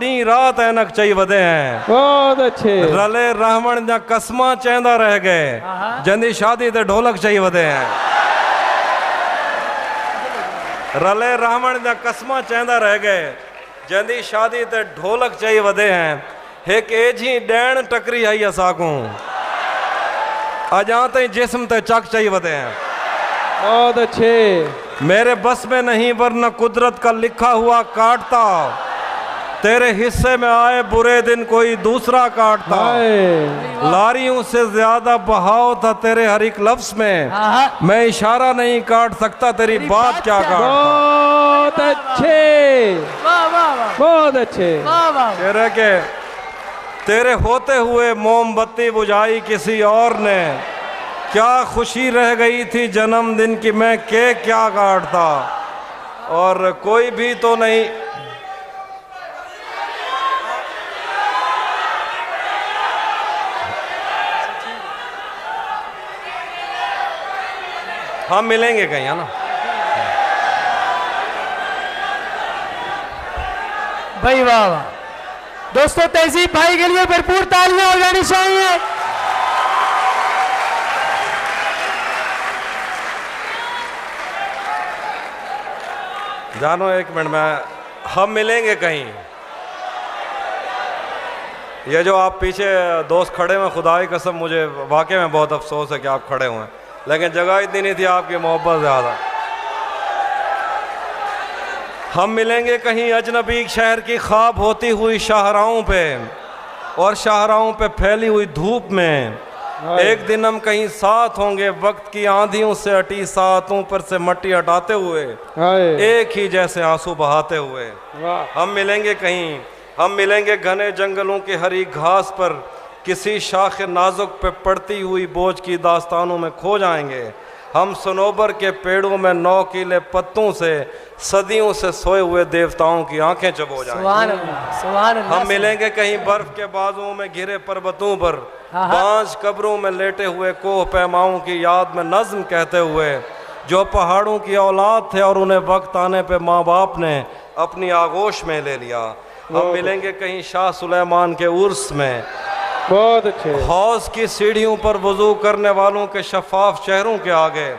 दी रात ऐनक चाहिए वदे हैं। बहुत अच्छे। रले रावण जा कसमा चेंदा रह गए, जंदी शादी ते ढोलक चाहिए वदे हैं। रले रावण जा कसमा चेंदा रह गए, जंदी शादी ते ढोलक चाहिए वदे हैं। एक एजी डैन टकरी आई असाकू, अजा तई जिस्म ते चक चाहिए वदे हैं। बहुत अच्छे। मेरे बस में नहीं वरना कुदरत का लिखा हुआ काटता, तेरे हिस्से में आए बुरे दिन कोई दूसरा काटता। लारियों से ज्यादा बहाव था तेरे हर एक लफ्ज में, मैं इशारा नहीं काट सकता तेरी बात क्या काटता। बहुत अच्छे, बहुत अच्छे। तेरे के तेरे होते हुए मोमबत्ती बुझाई किसी और ने, क्या खुशी रह गई थी जन्मदिन की मैं केक क्या काटता। और कोई भी तो नहीं, हम मिलेंगे कहीं, है ना भाई? वाह वाह दोस्तों, तहजीब भाई के लिए भरपूर तालियां हो जानी चाहिए। जानो एक मिनट में, हम मिलेंगे कहीं। ये जो आप पीछे दोस्त खड़े हुए, खुदा की कसम मुझे वाकई में बहुत अफसोस है कि आप खड़े हुए हैं, लेकिन जगह इतनी नहीं थी, आपकी मोहब्बत ज़्यादा। हम मिलेंगे कहीं अजनबी शहर की ख्वाब होती हुई शाहराहों पे, और शाहराहों पे फैली हुई धूप में। एक दिन हम कहीं साथ होंगे, वक्त की आंधियों से अटी सातों पर से मट्टी हटाते हुए, एक ही जैसे आंसू बहाते हुए। हम मिलेंगे कहीं, हम मिलेंगे घने जंगलों की हरी घास पर, किसी शाख नाजुक पे पड़ती हुई बोझ की दास्तानों में खो जाएंगे। हम सनोबर के पेड़ों में नौकीले पत्तों से सदियों से सोए हुए देवताओं की आंखें चबो जाएंगे। हम मिलेंगे कहीं बर्फ के बाजुओं में घिरे पर्वतों पर, बांझ कब्रों में लेटे हुए कोह पैमाओं की याद में नज्म कहते हुए, जो पहाड़ों की औलाद थे और उन्हें वक्त आने पे माँ बाप ने अपनी आगोश में ले लिया। हम मिलेंगे कहीं शाह सुलेमान के उर्स में, बहुत अच्छे। हौज की सीढ़ियों पर वजू करने वालों के शफाफ चेहरों के आगे,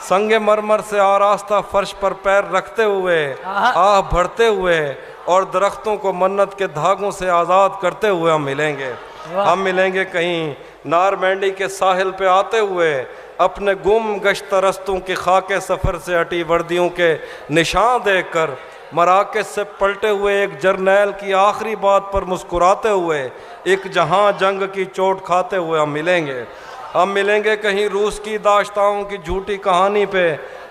संगे मरमर से आरास्ता फर्श पर पैर रखते हुए, आह भरते हुए और दरख्तों को मन्नत के धागों से आज़ाद करते हुए हम मिलेंगे। हम मिलेंगे कहीं नारमैंडी के साहिल पे आते हुए, अपने गुम गश्त रस्तों की खाके सफ़र से हटी वर्दियों के निशान देखकर, मराकज़ से पलटे हुए एक जर्नैल की आखिरी बात पर मुस्कुराते हुए, एक जहां जंग की चोट खाते हुए हम मिलेंगे। हम मिलेंगे कहीं रूस की दाश्ताओं की झूठी कहानी पे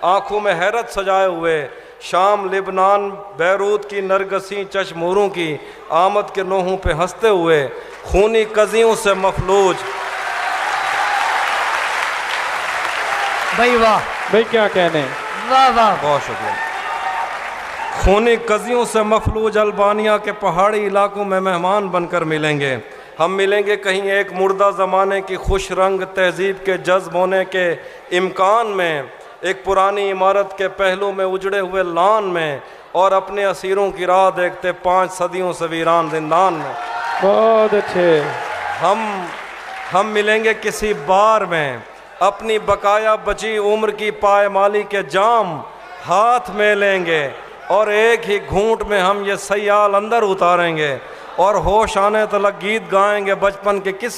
आंखों में हैरत सजाए हुए, शाम लिबनान बैरूत की नरगसी चश्मोरों की आमद के नोहों पे हंसते हुए, खूनी कजियों से मफलूज। भाई वाह, भाई क्या कहने। वाह वाह, बहुत शुक्रिया। खूनी कजियों से मफलूज अल्बानिया के पहाड़ी इलाकों में मेहमान बनकर मिलेंगे। हम मिलेंगे कहीं एक मुर्दा ज़माने की खुश रंग तहजीब के जज्ब होने के इम्कान में, एक पुरानी इमारत के पहलू में उजड़े हुए लान में, और अपने असीरों की राह देखते 5 सदियों से वीरान जिंदान में। बहुत अच्छे। हम मिलेंगे किसी बार में, अपनी बकाया बची उम्र की पायमाली के जाम हाथ में लेंगे, और एक ही घूंट में हम ये सयाल अंदर उतारेंगे, और होश आने तलक गीत गाएंगे बचपन के किस्से।